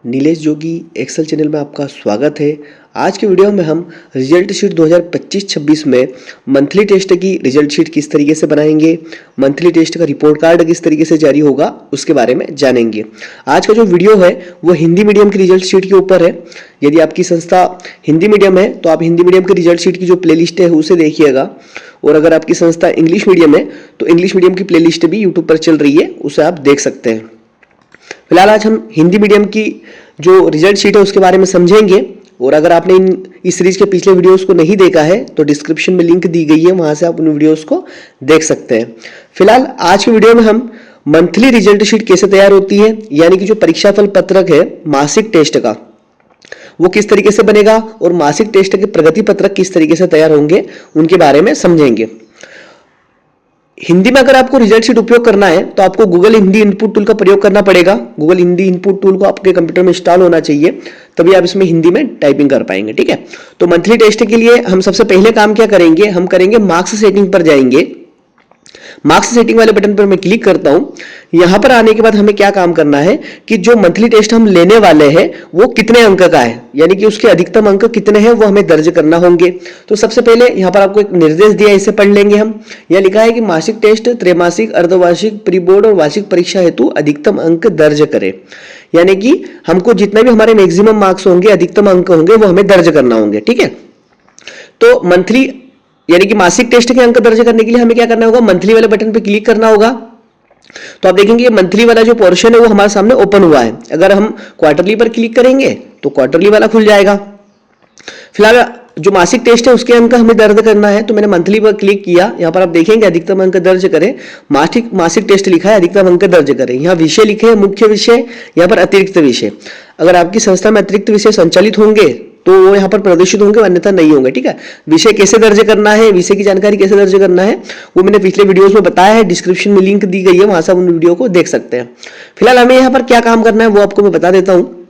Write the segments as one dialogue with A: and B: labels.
A: नीलेश जोगी Excel channel में आपका स्वागत है। आज के वीडियो में हम रिजल्ट शीट 2025-26 में मंथली टेस्ट की रिजल्ट शीट किस तरीके से बनाएंगे, मंथली टेस्ट का रिपोर्ट कार्ड किस तरीके से जारी होगा उसके बारे में जानेंगे। आज का जो वीडियो है वो हिंदी मीडियम की रिजल्ट शीट के ऊपर है। यदि आपकी संस्था हिंदी मीडियम है तो आप हिंदी मीडियम की रिजल्ट शीट की जो प्ले लिस्ट है उसे देखिएगा, और अगर आपकी संस्था इंग्लिश मीडियम है तो इंग्लिश मीडियम की प्ले लिस्ट भी यूट्यूब पर चल रही है, उसे आप देख सकते हैं। फिलहाल आज हम हिंदी मीडियम की जो रिजल्ट शीट है उसके बारे में समझेंगे, और अगर आपने इस सीरीज के पिछले वीडियोस को नहीं देखा है तो डिस्क्रिप्शन में लिंक दी गई है, वहां से आप उन वीडियोस को देख सकते हैं। फिलहाल आज के वीडियो में हम मंथली रिजल्ट शीट कैसे तैयार होती है, यानी कि जो परीक्षाफल पत्रक है मासिक टेस्ट का वो किस तरीके से बनेगा और मासिक टेस्ट के प्रगति पत्रक किस तरीके से तैयार होंगे उनके बारे में समझेंगे। हिंदी में अगर आपको रिजल्ट शीट उपयोग करना है तो आपको गूगल हिंदी इनपुट टूल का प्रयोग करना पड़ेगा। गूगल हिंदी इनपुट टूल को आपके कंप्यूटर में इंस्टॉल होना चाहिए, तभी आप इसमें हिंदी में टाइपिंग कर पाएंगे। ठीक है, तो मंथली टेस्ट के लिए हम सबसे पहले काम क्या करेंगे, हम करेंगे मार्क्स सेटिंग पर जाएंगे। मार्क्स सेटिंग वाले बटन पर मैं क्लिक करता हूं। यहां पर आने के बाद हमें क्या काम करना है कि जो मंथली टेस्ट हम लेने वाले हैं वो कितने अंक का है, यानी कि उसके अधिकतम अंक कितने हैं वो हमें दर्ज करना होंगे। तो सबसे पहले यहां पर आपको एक निर्देश दिया है, इसे पढ़ लेंगे हम। यह लिखा है कि मासिक टेस्ट, त्रैमासिक, अर्धवार्षिक, प्री बोर्ड और वार्षिक परीक्षा हेतु अधिकतम अंक दर्ज करें। यानी कि हमको जितने भी हमारे मैक्सिमम मार्क्स होंगे, अधिकतम अंक होंगे, वो हमें दर्ज करना होंगे। ठीक है, तो मंथली यानी कि मासिक टेस्ट के अंक दर्ज करने के लिए हमें क्या करना होगा, मंथली वाले बटन पे क्लिक करना होगा। तो आप देखेंगे मंथली वाला जो पोर्शन है वो हमारे सामने ओपन हुआ है। अगर हम क्वार्टरली पर क्लिक करेंगे तो क्वार्टरली वाला खुल जाएगा। फिलहाल जो मासिक टेस्ट है उसके अंक हमें दर्ज करना है, तो मैंने मंथली पर क्लिक किया। यहाँ पर आप देखेंगे अधिकतम अंक दर्ज करें, मासिक टेस्ट लिखा है, अधिकतम अंक दर्ज करें। यहाँ विषय लिखे हैं, मुख्य विषय, यहाँ पर अतिरिक्त विषय। अगर आपकी संस्था में अतिरिक्त विषय संचालित होंगे तो वो यहाँ पर प्रदर्शित होंगे, अन्यथा नहीं होंगे। ठीक है, विषय कैसे दर्ज करना है, विषय की जानकारी कैसे दर्ज करना है वो मैंने पिछले वीडियोस में बताया है, डिस्क्रिप्शन में लिंक दी गई है, वहां से आप उन वीडियो को देख सकते हैं। फिलहाल हमें यहाँ पर क्या काम करना है वो आपको मैं बता देता हूँ।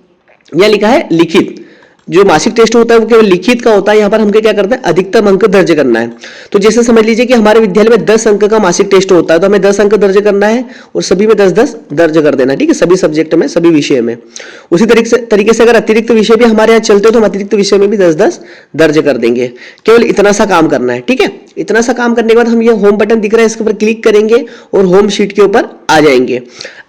A: यह लिखा है लिखित। जो मासिक टेस्ट होता है वो केवल लिखित का होता है। यहाँ पर हमको क्या करना है, अधिकतम अंक दर्ज करना है। तो जैसे समझ लीजिए कि हमारे विद्यालय में 10 अंक का मासिक टेस्ट होता है, तो हमें 10 अंक दर्ज करना है और सभी में 10-10 दर्ज कर देना है। ठीक है, सभी सब्जेक्ट में, सभी विषय में। उसी तरीके से अगर अतिरिक्त विषय भी हमारे यहाँ चलते हो तो हम अतिरिक्त विषय में भी 10-10 दर्ज कर देंगे। केवल इतना सा काम करना है। ठीक है, इतना सा काम करने के बाद हम ये होम बटन दिख रहा है, इसके ऊपर क्लिक करेंगे और होम शीट के ऊपर आ जाएंगे।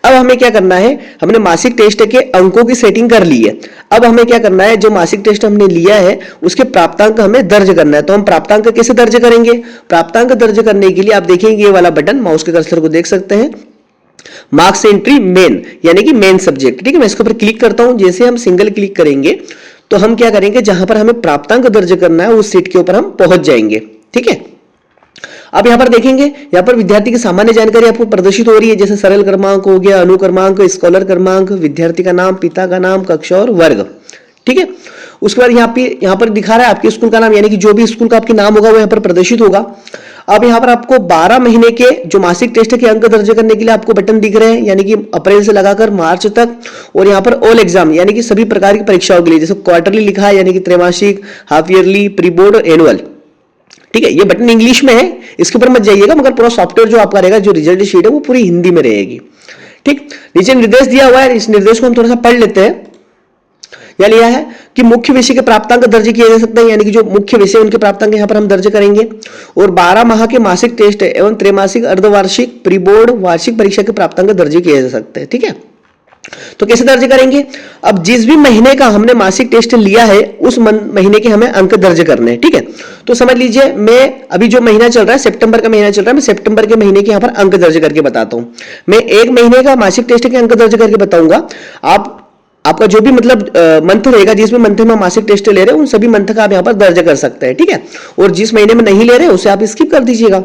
A: अब हमें क्या करना है, हमने मासिक टेस्ट के अंकों की सेटिंग कर ली है। अब हमें क्या करना है, जो मासिक टेस्ट हमने लिया है उसके प्राप्तांक हमें दर्ज करना है। तो हम प्राप्तांक कैसे दर्ज करेंगे, प्राप्तांक दर्ज करने के लिए आप देखेंगे ये वाला बटन, माउस के कर्सर को देख सकते हैं, मार्क्स एंट्री मेन, यानी कि मेन सब्जेक्ट। ठीक है, मैं इसके ऊपर क्लिक करता हूं। जैसे हम सिंगल क्लिक करेंगे तो हम क्या करेंगे, जहां पर हमें प्राप्तांक दर्ज करना है उस सीट के ऊपर हम पहुंच जाएंगे। ठीक है, अब यहां पर देखेंगे, यहां पर विद्यार्थी की सामान्य जानकारी आपको प्रदर्शित हो रही है, जैसे सरल क्रमांक हो गया, अनुक्रमांक, स्कॉलर क्रमांक, विद्यार्थी का नाम, पिता का नाम, कक्षा और वर्ग। ठीक है, उसके बाद यहाँ पर दिखा रहा है आपके स्कूल का नाम, यानी कि जो भी स्कूल का आपके नाम होगा वो यहाँ पर प्रदर्शित होगा। अब यहाँ पर आपको 12 महीने के जो मासिक टेस्ट के अंक दर्ज करने के लिए आपको बटन दिख रहे हैं, यानी कि अप्रैल से लगाकर मार्च तक, और यहाँ पर ऑल एग्जाम यानी कि सभी प्रकार की परीक्षाओं के लिए, जैसे क्वार्टरली लिखा है यानी कि त्रैमासिक, हाफ ईयरली, प्री बोर्ड और एनुअल। ठीक है, ये बटन इंग्लिश में है, इसके ऊपर मत जाइएगा, मगर पूरा सॉफ्टवेयर जो आपका रहेगा, जो रिजल्ट शीट है वो पूरी हिंदी में रहेगी। ठीक, नीचे निर्देश दिया हुआ है, इस निर्देश को हम थोड़ा सा पढ़ लेते हैं। यह लिया है कि मुख्य विषय के प्राप्तांक दर्ज किए जा सकते हैं, यानी कि जो मुख्य विषय उनके प्राप्तांक यहाँ पर हम दर्ज करेंगे, और 12 माह के मासिक टेस्ट एवं त्रैमासिक, अर्धवार्षिक, प्री बोर्ड, वार्षिक परीक्षा के प्राप्तांक दर्ज किए जा सकते हैं। ठीक है, तो कैसे दर्ज करेंगे, अब जिस भी महीने का हमने मासिक टेस्ट लिया है उस महीने के हमें अंक दर्ज करने हैं। ठीक है, तो समझ लीजिए मैं अभी जो महीना चल रहा है, सितंबर का महीना चल रहा है, मैं सितंबर के महीने के यहाँ पर अंक दर्ज करके बताता हूं। मैं एक महीने का मासिक टेस्ट के अंक दर्ज करके बताऊंगा। आपका जो भी मतलब मंथ रहेगा, जिस भी मंथ में मासिक टेस्ट ले रहे हैं उन सभी मंथ का आप यहाँ पर दर्ज कर सकते हैं। ठीक है, और जिस महीने में नहीं ले रहे उसे आप स्किप कर दीजिएगा।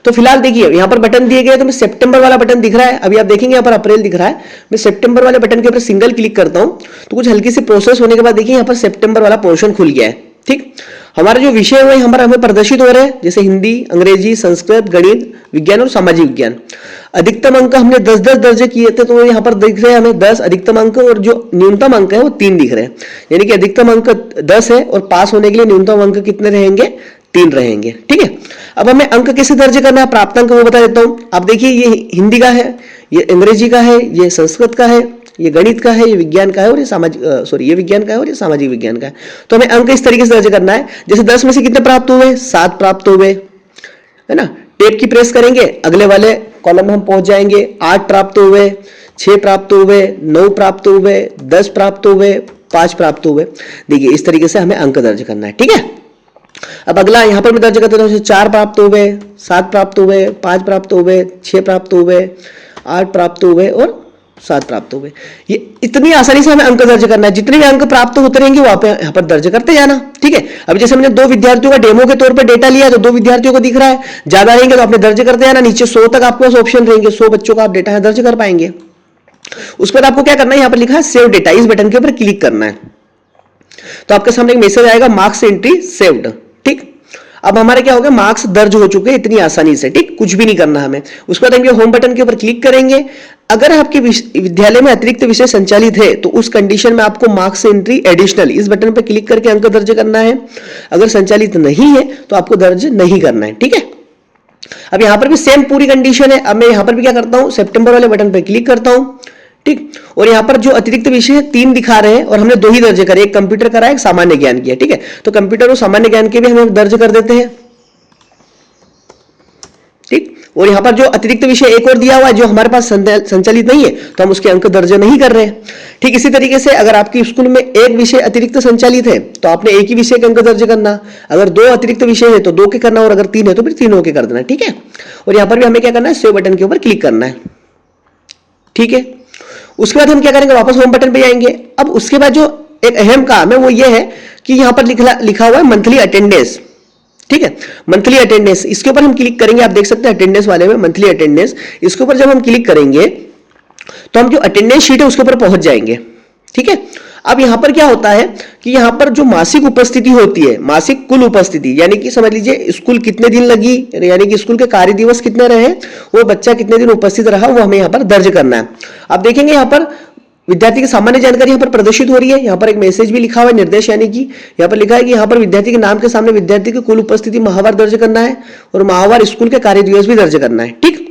A: तो फिलहाल देखिए यहाँ पर बटन दिए गए, तो मैं सितंबर वाला बटन दिख रहा है, अभी आप देखेंगे यहाँ पर अप्रैल दिख रहा है। मैं सितंबर वाले बटन के ऊपर सिंगल क्लिक करता हूँ तो कुछ हल्की सी प्रोसेस होने के बाद देखिए यहाँ पर सितंबर वाला पोर्शन खुल गया है। ठीक, हमारे जो विषय है यहाँ पर हमें प्रदर्शित हो रहे हैं, जैसे हिंदी, अंग्रेजी, संस्कृत, गणित, विज्ञान और सामाजिक विज्ञान। अधिकतम अंक हमने 10-10 दर्ज किए थे, तो यहाँ पर दिख रहे हैं हमें 10 अधिकतम अंक, और जो न्यूनतम अंक है वो 3 दिख रहे हैं, यानी कि अधिकतम अंक 10 है और पास होने के लिए न्यूनतम अंक कितने रहेंगे, 3 रहेंगे। ठीक है, अब हमें अंक कैसे दर्ज करना है, प्राप्तांक वो बता देता हूं। आप देखिए ये हिंदी का है, ये अंग्रेजी का है, ये संस्कृत का है, ये गणित का है, ये विज्ञान का है और ये ये विज्ञान का है और ये सामाजिक विज्ञान का है। तो हमें अंक इस तरीके से दर्ज करना है, जैसे 10 में से कितने प्राप्त हुए, 7 प्राप्त हुए, है ना। टेप की प्रेस करेंगे, अगले वाले कॉलम में हम पहुंच जाएंगे। 8 प्राप्त हुए, 6 प्राप्त हुए, 9 प्राप्त हुए, 10 प्राप्त हुए, 5 प्राप्त हुए। देखिए इस तरीके से हमें अंक दर्ज करना है, ठीक है। अब अगला यहां पर मैं दर्ज करते हैं, 4 प्राप्त हुए, 7 प्राप्त हुए, 5 प्राप्त हुए, 6 प्राप्त हुए, 8 प्राप्त हुए और 7 प्राप्त हुए। ये इतनी आसानी से हमें अंक दर्ज करना है, जितने भी अंक प्राप्त होते रहेंगे वहां पे यहाँ पर दर्ज करते जाना, ठीक है। अब जैसे हमने 2 विद्यार्थियों का डेमो के तौर पर डेटा लिया, तो 2 विद्यार्थियों को दिख रहा है, ज्यादा रहेंगे तो आपने दर्ज करते जाना, नीचे 100 तक आपके पास ऑप्शन रहेंगे, 100 बच्चों का आप डेटा दर्ज कर पाएंगे। उसके बाद आपको क्या करना है, यहाँ पर लिखा है सेव डेटा, इस बटन के ऊपर क्लिक करना है, तो आपके सामने एक मैसेज आएगा, मार्क्स एंट्री सेव्ड, ठीक। अब हमारे क्या हो गया, मार्क्स दर्ज हो चुके हैं इतनी आसानी से, ठीक, कुछ भी नहीं करना हमें। उसके बाद हम ये होम बटन के ऊपर क्लिक करेंगे। अगर आपके विद्यालय में अतिरिक्त विषय संचालित है तो उस कंडीशन में आपको मार्क्स एंट्री एडिशनल इस बटन पर क्लिक करके अंक दर्ज करना है। अगर संचालित नहीं है तो आपको दर्ज नहीं करना है, ठीक है। अब यहां पर भी सेम पूरी कंडीशन है। अब मैं यहां पर भी क्या करता हूं, सितंबर वाले बटन पर क्लिक करता हूं, ठीक। और यहां पर जो अतिरिक्त विषय 3 दिखा रहे हैं और हमने 2 ही दर्ज करे, एक कंप्यूटर का एक सामान्य ज्ञान किया, ठीक है। तो कंप्यूटर और सामान्य ज्ञान के भी हम दर्ज कर देते हैं, ठीक। और यहां पर जो अतिरिक्त विषय एक और दिया हुआ है जो हमारे पास संचालित नहीं है तो हम उसके अंक दर्ज नहीं कर रहे हैं, ठीक। इसी तरीके से अगर आपकी स्कूल में एक विषय अतिरिक्त संचालित है तो आपने एक ही विषय के अंक दर्ज करना, अगर 2 अतिरिक्त विषय है तो 2 के करना और अगर 3 है तो फिर 3 के कर देना, ठीक है। और यहां पर भी हमें क्या करना है, सेव बटन के ऊपर क्लिक करना है, ठीक है। उसके बाद हम क्या करेंगे, वापस होम बटन पे जाएंगे। अब उसके बाद जो एक अहम काम है वो ये है कि यहां पर लिखा हुआ है मंथली अटेंडेंस, ठीक है। मंथली अटेंडेंस, इसके ऊपर हम क्लिक करेंगे। आप देख सकते हैं अटेंडेंस वाले में मंथली अटेंडेंस, इसके ऊपर जब हम क्लिक करेंगे तो हम जो अटेंडेंस शीट है उसके ऊपर पहुंच जाएंगे, ठीक है। अब यहां पर क्या होता है कि यहां पर जो मासिक उपस्थिति होती है, मासिक कुल उपस्थिति, यानी कि समझ लीजिए स्कूल कितने दिन लगी, यानी कि स्कूल के कार्य दिवस कितने रहे, वो बच्चा कितने दिन उपस्थित रहा, वो हमें यहां पर दर्ज करना है। आप देखेंगे यहां पर विद्यार्थी की सामान्य जानकारी यहां पर प्रदर्शित हो रही है। यहां पर एक मैसेज भी लिखा हुआ है, निर्देश, यानी कि यहां पर लिखा है कि यहां पर विद्यार्थी के नाम के सामने विद्यार्थी की कुल उपस्थिति माहवार दर्ज करना है और माहवार स्कूल के कार्य दिवस भी दर्ज करना है, ठीक।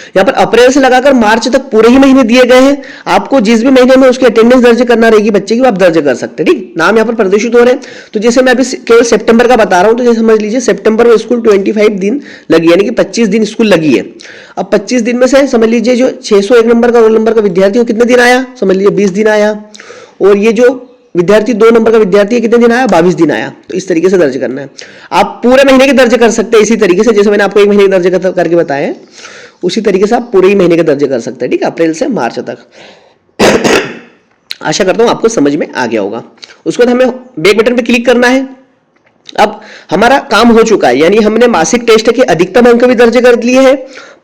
A: यहां पर अप्रैल से लगाकर मार्च तक पूरे ही महीने दिए गए हैं। आपको जिस भी महीने में उसकी अटेंडेंस दर्ज करना रहेगी बच्चे की, आप दर्ज कर सकते हैं, ठीक। नाम यहां पर प्रदर्शित हो रहे हैं। तो जैसे मैं अभी केवल सितंबर का बता रहा हूं, तो जैसे समझ लीजिए सितंबर में स्कूल 25 दिन लगी, यानी कि 25 दिन स्कूल लगी है। अब 25 दिन में से समझ लीजिए जो 601 नंबर का रोल नंबर का विद्यार्थी कितने दिन आया, समझ लीजिए 20 दिन आया। और ये जो विद्यार्थी 2 नंबर का विद्यार्थी है कितने दिन आया, 22 दिन आया। तो इस तरीके से दर्ज करना है। आप पूरे महीने के दर्ज कर सकते हैं इसी तरीके से, जैसे मैंने आपको 1 महीने के दर्ज करके बताया है, उसी तरीके से आप पूरे ही महीने के दर्ज कर सकते हैं, ठीक है, अप्रैल से मार्च तक। आशा करता हूं आपको समझ में आ गया होगा। उसके बाद हमें बैक बटन पे क्लिक करना है। अब हमारा काम हो चुका है, यानी हमने मासिक टेस्ट के अधिकतम अंक भी दर्ज कर लिए हैं,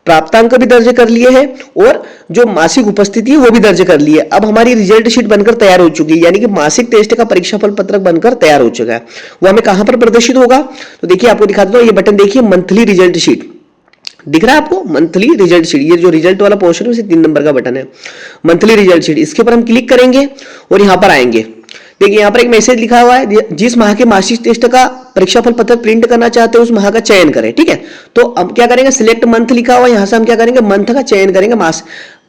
A: प्राप्तांक भी दर्ज कर लिए हैं और जो मासिक उपस्थिति है वो भी दर्ज कर ली है। अब हमारी रिजल्ट शीट बनकर तैयार हो चुकी है, यानी कि मासिक टेस्ट का परीक्षाफल पत्रक बनकर तैयार हो चुका है। वो हमें कहां पर प्रदर्शित होगा, तो देखिए आपको दिखाता हूं, ये बटन देखिए, मंथली रिजल्ट शीट दिख रहा है आपको, मंथली रिजल्ट शीट। ये जो रिजल्ट वाला पोर्शन है उसे 3 नंबर का बटन है, मंथली रिजल्ट शीट। इसके ऊपर हम क्लिक करेंगे और यहां पर आएंगे। देखिए यहां पर एक मैसेज लिखा हुआ है, जिस माह के मासिक टेस्ट का परीक्षाफल पत्रक प्रिंट करना चाहते हैं उस माह का चयन करें, ठीक है। तो अब क्या करेंगे, सिलेक्ट मंथ लिखा हुआ है, यहां से हम क्या करेंगे, मंथ का चयन करेंगे। मास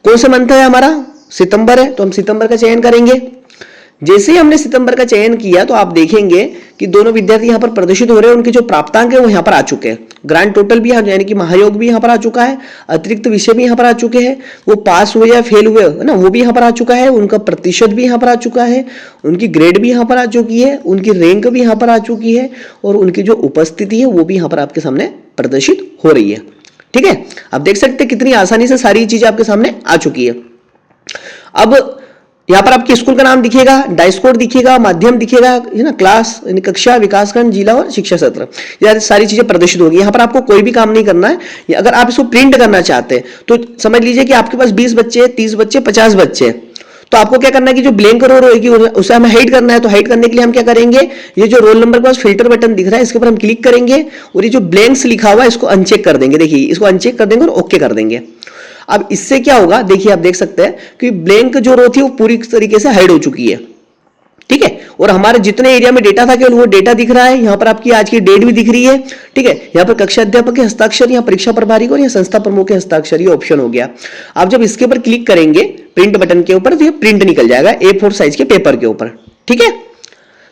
A: कौन सा मंथ है हमारा, सितंबर है, तो हम सितंबर का चयन करेंगे। जैसे ही हमने सितंबर का चयन किया तो आप देखेंगे कि दोनों विद्यार्थी यहां पर प्रदर्शित हो रहे हैं, उनके जो प्राप्तांक है वो यहां पर आ चुके हैं। ग्रांड टोटल भी यानी कि महायोग भी यहां पर आ चुका है, अतिरिक्त विषय भी यहां पर आ चुके हैं, वो पास हुए या फेल हुए है ना वो भी यहां पर आ चुका है, उनका प्रतिशत भी यहां पर आ चुका है, उनकी ग्रेड भी यहां पर आ चुकी है, उनकी रैंक भी यहां पर आ चुकी है और उनकी जो उपस्थिति है वो भी यहां पर आपके सामने प्रदर्शित हो रही है, ठीक है। आप देख सकते हैं कितनी आसानी से सारी चीजें आपके सामने आ चुकी है। अब यहां पर आपके स्कूल का नाम दिखेगा, डाइस कोड दिखेगा, माध्यम दिखेगा, है ना, क्लास यानी कक्षा, विकासखंड, जिला और शिक्षा सत्र, ये सारी चीजें प्रदर्शित होगी। यहां पर आपको कोई भी काम नहीं करना है। अगर आप इसको प्रिंट करना चाहते हैं तो समझ लीजिए कि आपके पास 20 बच्चे, 30 बच्चे, 50 बच्चे, तो आपको क्या करना है कि जो ब्लैंक रो रहेगी उसे हमें हाइड करना है। तो हाइड करने के लिए हम क्या करेंगे, ये जो रोल नंबर के पास फिल्टर बटन दिख रहा है इसके ऊपर हम क्लिक करेंगे और ये जो ब्लैंक्स लिखा हुआ है इसको अनचेक कर देंगे। देखिए इसको अनचेक कर देंगे और ओके कर देंगे। अब इससे क्या होगा, देखिए आप देख सकते हैं कि ब्लैंक जो रो थी वो पूरी तरीके से हाइड हो चुकी है, ठीक है। और हमारे जितने एरिया में डेटा था केवल वो डेटा दिख रहा है। यहाँ पर आपकी आज की डेट भी दिख रही है, ठीक है। यहाँ पर कक्षा अध्यापक के हस्ताक्षर, यहाँ परीक्षा प्रभारी और यहाँ संस्था प्रमुख के हस्ताक्षर, ये ऑप्शन हो गया। आप जब इसके ऊपर क्लिक करेंगे प्रिंट बटन के ऊपर, तो ये प्रिंट निकल जाएगा A4 साइज के पेपर के ऊपर, ठीक है।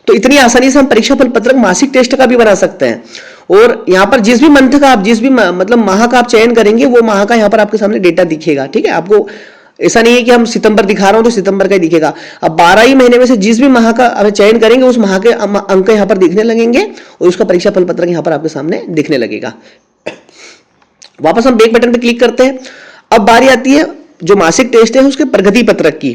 A: तो इतनी आसानी से हम परीक्षा फल पत्रक मासिक टेस्ट का भी बना सकते हैं। और यहाँ पर जिस भी मंथ का आप, जिस भी मतलब माह का आप चयन करेंगे, वो माह का यहाँ पर आपके सामने डेटा दिखेगा, ठीक है। आपको ऐसा नहीं है कि हम सितंबर दिखा रहा हूं तो सितंबर का ही दिखेगा। अब 12 ही महीने में से जिस भी माह का आप चयन करेंगे, उस माह के अंक यहाँ पर दिखने लगेंगे और उसका परीक्षा फल पत्रक यहाँ पर आपके सामने दिखने लगेगा। वापस हम बैक बटन पर क्लिक करते हैं। अब बारी आती है जो मासिक टेस्ट है उसके प्रगति पत्रक की।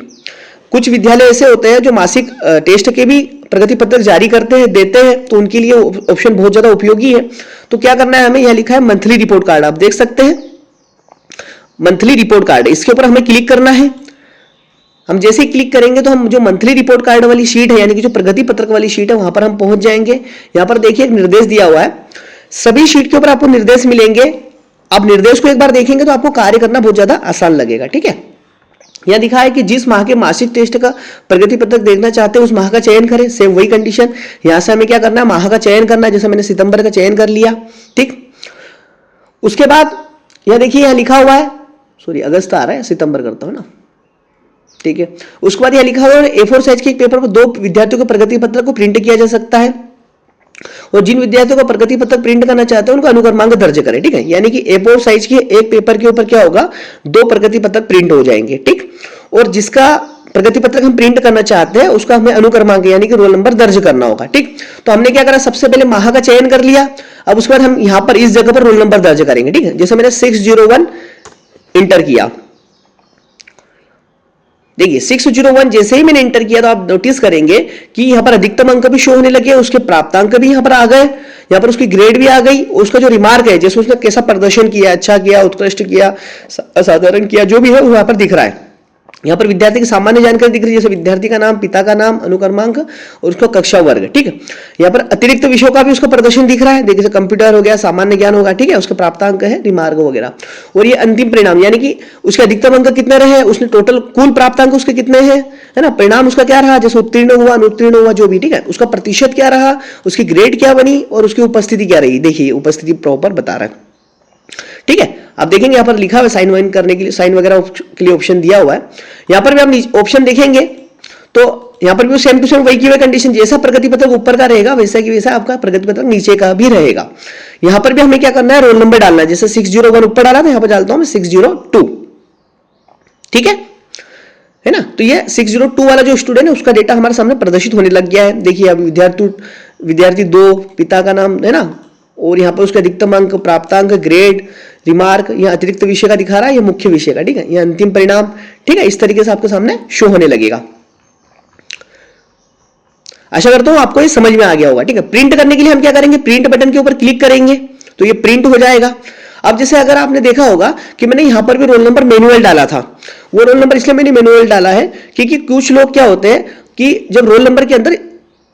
A: कुछ विद्यालय ऐसे होते हैं जो मासिक टेस्ट के भी प्रगति पत्रक जारी करते हैं, देते हैं, तो उनके लिए ऑप्शन बहुत ज्यादा उपयोगी है। तो क्या करना है हमें, यह लिखा है मंथली रिपोर्ट कार्ड, आप देख सकते हैं मंथली रिपोर्ट कार्ड, इसके ऊपर हमें क्लिक करना है। हम जैसे ही क्लिक करेंगे तो हम जो मंथली रिपोर्ट कार्ड वाली शीट है, यानी कि जो प्रगति पत्रक वाली शीट है, वहां पर हम पहुंच जाएंगे। यहां पर देखिए एक निर्देश दिया हुआ है, सभी शीट के ऊपर आपको निर्देश मिलेंगे। आप निर्देश को एक बार देखेंगे तो आपको कार्य करना बहुत ज्यादा आसान लगेगा, ठीक है। यहां दिखा है कि जिस माह के मासिक टेस्ट का प्रगति पत्रक देखना चाहते हैं उस माह का चयन करें, सेम वही कंडीशन। यहां से हमें क्या करना है, माह का चयन करना है, जैसे मैंने सितंबर का चयन कर लिया, ठीक। उसके बाद यह देखिए यहां लिखा हुआ है, सॉरी अगस्त आ रहा है, सितंबर करता हूं ना, ठीक है। उसके बाद यह लिखा हुआ है A4 साइज के एक पेपर पर 2 विद्यार्थियों के प्रगति पत्रक को प्रिंट किया जा सकता है, और जिन विद्यार्थियों का प्रगति पत्रक प्रिंट करना चाहते हैं उनका अनुक्रमांक दर्ज करें, ठीक है। यानी कि A4 साइज के एक पेपर के ऊपर क्या होगा, 2 प्रगति पत्रक प्रिंट हो जाएंगे, ठीक। और जिसका प्रगति पत्रक हम प्रिंट करना चाहते हैं उसका हमें अनुक्रमांक यानी कि रोल नंबर दर्ज करना होगा, ठीक। तो हमने क्या करा, सबसे पहले माह का चयन कर लिया। अब उसके बाद हम यहां पर इस जगह पर रोल नंबर दर्ज करेंगे, ठीक है। जैसे मैंने 601 इंटर किया, देखिए 601 जैसे ही मैंने इंटर किया तो आप नोटिस करेंगे कि यहाँ पर अधिकतम अंक भी शो होने लगे, उसके प्राप्तांक भी यहाँ पर आ गए, यहाँ पर उसकी ग्रेड भी आ गई, उसका जो रिमार्क है, जैसे उसने कैसा प्रदर्शन किया, अच्छा किया, उत्कृष्ट किया, असाधारण किया, जो भी है वो यहाँ पर दिख रहा है। यहाँ पर विद्यार्थी की सामान्य जानकारी दिख रही है, जैसे विद्यार्थी का नाम, पिता का नाम, अनुक्रमांक और उसका कक्षा वर्ग, ठीक है। यहाँ पर अतिरिक्त विषयों का भी उसका प्रदर्शन दिख रहा है, देखिए कंप्यूटर हो गया, सामान्य ज्ञान होगा, ठीक है, उसके प्राप्तांक है, रिमार्क वगैरह। और ये अंतिम परिणाम यानी कि उसके अधिकतम अंक कितने रहे, उसने टोटल कुल प्राप्तांक उसके कितने हैं, है ना, परिणाम उसका क्या रहा, जैसे उत्तीर्ण हुआ, अनुत्तीर्ण हुआ, जो भी, ठीक है, उसका प्रतिशत क्या रहा, उसकी ग्रेड क्या बनी और उसकी उपस्थिति क्या रही, देखिए उपस्थिति प्रॉपर बता रहा है, ठीक है। आप देखेंगे यहाँ पर लिखा हुआ साइन वाइन करने के लिए, साइन वगैरह के लिए ऑप्शन दिया हुआ है। यहाँ पर भी आप ऑप्शन देखेंगे तो यहाँ पर भी सेम टू सेम वही की हुई कंडीशन, जैसा प्रगति पत्रक ऊपर का रहेगा वैसा कि वैसा आपका प्रगति पत्रक नीचे का भी रहेगा। यहाँ पर भी हमें क्या करना है, रोल नंबर डालना है, जैसे 601 ऊपर डाला था, यहाँ पर डालता हूं मैं 602, ठीक है ना। तो ये 602 वाला जो स्टूडेंट है उसका डेटा हमारे सामने प्रदर्शित होने लग गया है। देखिए अब विद्यार्थी 2, पिता का नाम, है ना, और यहाँ पर उसके अधिकतम अंक, प्राप्तांक, ग्रेड, रिमार्क, यह अतिरिक्त विषय का दिखा रहा है, ये मुख्य विषय का, ठीक है, यह अंतिम परिणाम, ठीक है। इस तरीके से आपके सामने शो होने लगेगा। आशा करता हूं आपको ये समझ में आ गया होगा, ठीक है। प्रिंट करने के लिए हम क्या करेंगे, प्रिंट बटन के ऊपर क्लिक करेंगे तो ये प्रिंट हो जाएगा। अब जैसे अगर आपने देखा होगा कि मैंने यहां पर भी रोल नंबर मैनुअल डाला था, वो रोल नंबर इसलिए मैंने मैनुअल डाला है क्योंकि कुछ लोग क्या होते हैं कि जब रोल नंबर के अंदर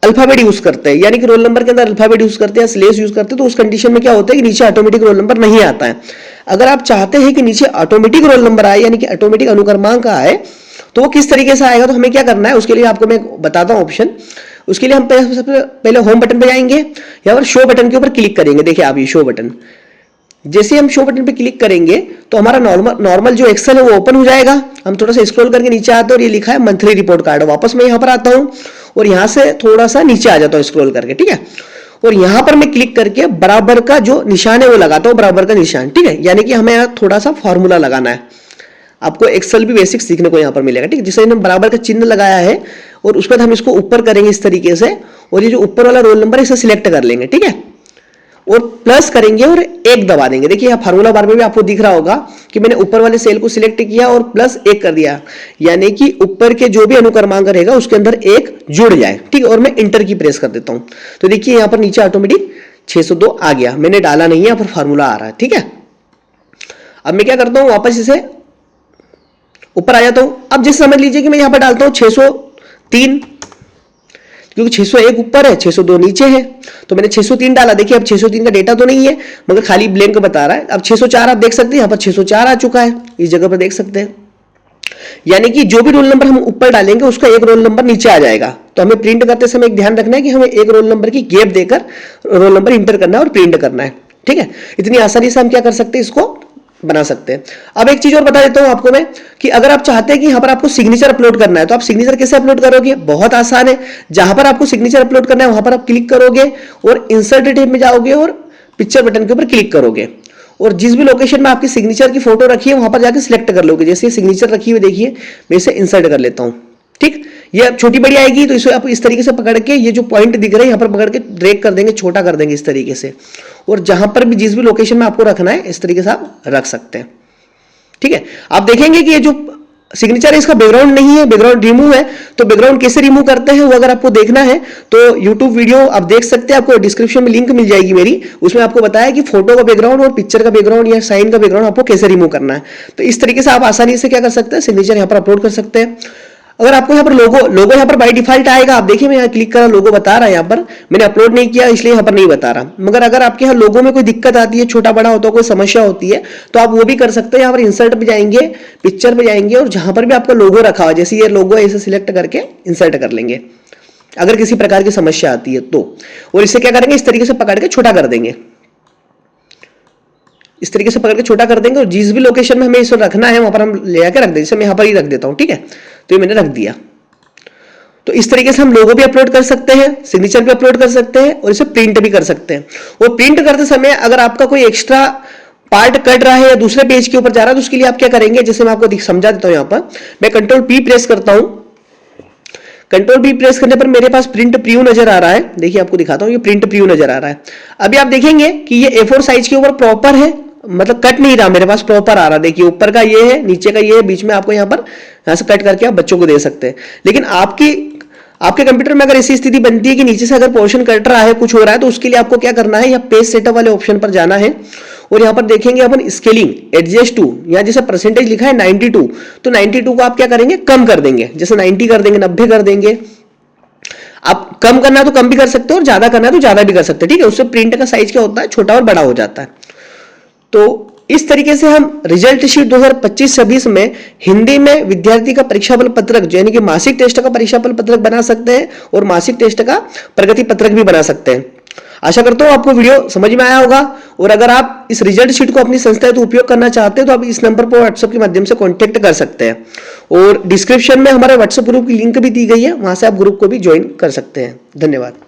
A: अल्फाबेट यूज करते हैं, यानी कि रोल नंबर के अंदर अल्फाबेट यूज करते हैं, स्लेश यूज करते हैं, तो उस कंडीशन में क्या होता है कि नीचे ऑटोमेटिक रोल नंबर नहीं आता है। अगर आप चाहते हैं कि नीचे ऑटोमेटिक रोल नंबर आए, यानी कि ऑटोमेटिक अनुक्रमांक आए, तो वो किस तरीके से आएगा, तो हमें क्या करना है, उसके लिए आपको मैं बताता हूं ऑप्शन। उसके लिए हम सबसे पहले होम बटन पे जाएंगे, यहाँ पर शो बटन के ऊपर क्लिक करेंगे। देखिए आप ये शो बटन, जैसे हम शो बटन पे क्लिक करेंगे तो हमारा नॉर्मल जो एक्सेल है वो ओपन हो जाएगा। हम थोड़ा सा स्क्रॉल करके नीचे आते हैं और ये लिखा है मंथली रिपोर्ट कार्ड। वापस मैं यहाँ पर आता हूँ और यहाँ से थोड़ा सा नीचे आ जाता हूँ स्क्रॉल करके, ठीक है। और यहाँ पर मैं क्लिक करके बराबर का जो निशान है वो लगाता हूँ, बराबर का निशान, ठीक है। यानी कि हमें यहाँ थोड़ा सा फॉर्मूला लगाना है। आपको एक्सेल भी बेसिक सीखने को यहाँ पर मिलेगा, ठीक है। जिससे हमने बराबर का चिन्ह लगाया है और उसके बाद हम इसको ऊपर करेंगे इस तरीके से, और ये जो ऊपर वाला रोल नंबर है इसे सिलेक्ट कर लेंगे, ठीक है, और प्लस करेंगे और 1 दबा देंगे। देखिए यहाँ फार्मूला बार में भी आपको दिख रहा होगा कि मैंने ऊपर वाले सेल को सिलेक्ट किया और प्लस 1 कर दिया, यानी कि ऊपर के जो भी अनुक्रमांक रहेगा उसके अंदर 1 जुड़ जाए, ठीक है। और मैं इंटर की प्रेस कर देता हूं तो देखिए यहाँ पर नीचे ऑटोमेटिक 602 आ गया, मैंने डाला नहीं है, यहाँ पर फार्मूला आ रहा है, ठीक है। अब मैं क्या करता हूँ, वापस इसे ऊपर आ जाता हूं। अब जैसे समझ लीजिए कि मैं यहां पर डालता हूं 603, क्योंकि 601 ऊपर है, 602 नीचे है, तो मैंने 603 डाला। देखिए अब 603 का डेटा तो नहीं है मगर खाली ब्लैंक बता रहा है। अब 604 आप देख सकते हैं, यहां पर 604 आ चुका है, इस जगह पर देख सकते हैं। यानी कि जो भी रोल नंबर हम ऊपर डालेंगे उसका एक रोल नंबर नीचे आ जाएगा। तो हमें प्रिंट करते समय एक ध्यान रखना है कि हमें एक रोल नंबर की गैप देकर रोल नंबर इंटर करना है और प्रिंट करना है। ठीक है, इतनी आसानी से हम क्या कर सकते हैं, इसको बना सकते हैं। अब एक चीज और बता देता हूं आपको मैं कि अगर आप चाहते हैं कि यहां पर आपको सिग्नेचर अपलोड करना है तो आप सिग्नेचर कैसे अपलोड करोगे, बहुत आसान है। जहां पर आपको सिग्नेचर अपलोड करना है वहां पर आप क्लिक करोगे और इंसर्ट टैब में जाओगे और पिक्चर बटन के ऊपर क्लिक करोगे और जिस भी लोकेशन में आपकी सिग्नेचर की फोटो रखी है वहां पर जाकर सिलेक्ट कर लोगे। जैसे सिग्नेचर रखी हुई देखिए, मैं इसे इंसर्ट कर लेता हूं। ठीक, ये छोटी बड़ी आएगी तो इसे आप इस तरीके से पकड़ के ये जो पॉइंट दिख रहे हैं यहां पर पकड़ के ड्रैग कर देंगे, छोटा कर देंगे इस तरीके से, और जहां पर भी जिस भी लोकेशन में आपको रखना है इस तरीके से आप रख सकते हैं। ठीक है, आप देखेंगे कि ये जो सिग्नेचर है इसका बैकग्राउंड नहीं है, बैकग्राउंड रिमूव है। तो बैकग्राउंड कैसे रिमूव करते हैं वो अगर आपको देखना है तो YouTube वीडियो आप देख सकते हैं, आपको डिस्क्रिप्शन में लिंक मिल जाएगी मेरी, उसमें आपको बताया कि फोटो का बैकग्राउंड और पिक्चर का बैकग्राउंड या साइन का बैकग्राउंड आपको कैसे रिमूव करना है। तो इस तरीके से आप आसानी से क्या कर सकते हैं, सिग्नेचर यहाँ पर अपलोड कर सकते हैं। अगर आपको यहाँ पर लोगो यहाँ पर बाय डिफॉल्ट आएगा, आप देखिए मैं यहाँ क्लिक करा, लोगो बता रहा है, यहाँ पर मैंने अपलोड नहीं किया इसलिए यहाँ पर नहीं बता रहा। मगर अगर आपके यहाँ लोगो में कोई दिक्कत आती है, छोटा बड़ा होता है, कोई समस्या होती है तो आप वो भी कर सकते हैं। यहाँ पर इंसर्ट पे जाएंगे, पिक्चर पे जाएंगे और जहां पर भी आपका लोगो रखा हुआ, जैसे ये लोगो ऐसे सिलेक्ट करके इंसर्ट कर लेंगे अगर किसी प्रकार की समस्या आती है तो। और इसे क्या करेंगे, इस तरीके से पकड़ के छोटा कर देंगे, इस तरीके से पकड़ के छोटा कर देंगे और जिस भी लोकेशन में हमें इसे रखना है वहां पर हम ले आकर रख देंगे। जैसे मैं यहाँ पर ही रख देता हूं, ठीक है, तो ये मैंने रख दिया। तो इस तरीके से हम लोगो भी अपलोड कर सकते हैं, सिग्नेचर भी अपलोड कर सकते हैं और इसे प्रिंट भी कर सकते हैं। और प्रिंट करते समय अगर आपका कोई एक्स्ट्रा पार्ट कट रहा है या दूसरे पेज के ऊपर जा रहा है तो उसके लिए आप क्या करेंगे, जैसे मैं आपको समझा देता हूं। यहां पर मैं कंट्रोल P प्रेस करता हूं, कंट्रोल P प्रेस करने पर मेरे पास प्रिंट प्रीव्यू नजर आ रहा है। देखिए आपको दिखाता हूं, ये प्रिंट प्रीव्यू नजर आ रहा है। अभी आप देखेंगे कि ये A4 साइज के ऊपर प्रॉपर है, मतलब कट नहीं रहा, मेरे पास प्रॉपर आ रहा है। देखिए ऊपर का ये है, नीचे का ये है, बीच में आपको यहाँ पर यहाँ से कट करके आप बच्चों को दे सकते हैं। लेकिन आपके कंप्यूटर में अगर ऐसी स्थिति बनती है कि नीचे से अगर पोर्शन कट रहा है, कुछ हो रहा है, तो उसके लिए आपको क्या करना है, यहाँ पेज सेटअप वाले ऑप्शन पर जाना है और यहाँ पर देखेंगे अपन स्केलिंग एडजस्ट टू, यहाँ जैसे परसेंटेज लिखा है 92, तो 92 को आप क्या करेंगे, कम कर देंगे। जैसे 90 कर देंगे, 90 कर देंगे। आप कम करना है तो कम भी कर सकते हो और ज्यादा करना है तो ज्यादा भी कर सकते हैं। ठीक है, उससे प्रिंट का साइज क्या होता है, छोटा और बड़ा हो जाता है। तो इस तरीके से हम रिजल्ट शीट 2025-26 में हिंदी में विद्यार्थी का परीक्षाफल पत्रक यानी कि मासिक टेस्ट का परीक्षाफल पत्रक बना सकते हैं और मासिक टेस्ट का प्रगति पत्रक भी बना सकते हैं। आशा करता हूं आपको वीडियो समझ में आया होगा। और अगर आप इस रिजल्ट शीट को अपनी संस्था हेतु उपयोग करना चाहते हैं तो आप इस नंबर पर व्हाट्सएप के माध्यम से कॉन्टेक्ट कर सकते हैं और डिस्क्रिप्शन में हमारे व्हाट्सएप ग्रुप की लिंक भी दी गई है, वहां से आप ग्रुप को भी ज्वाइन कर सकते हैं। धन्यवाद।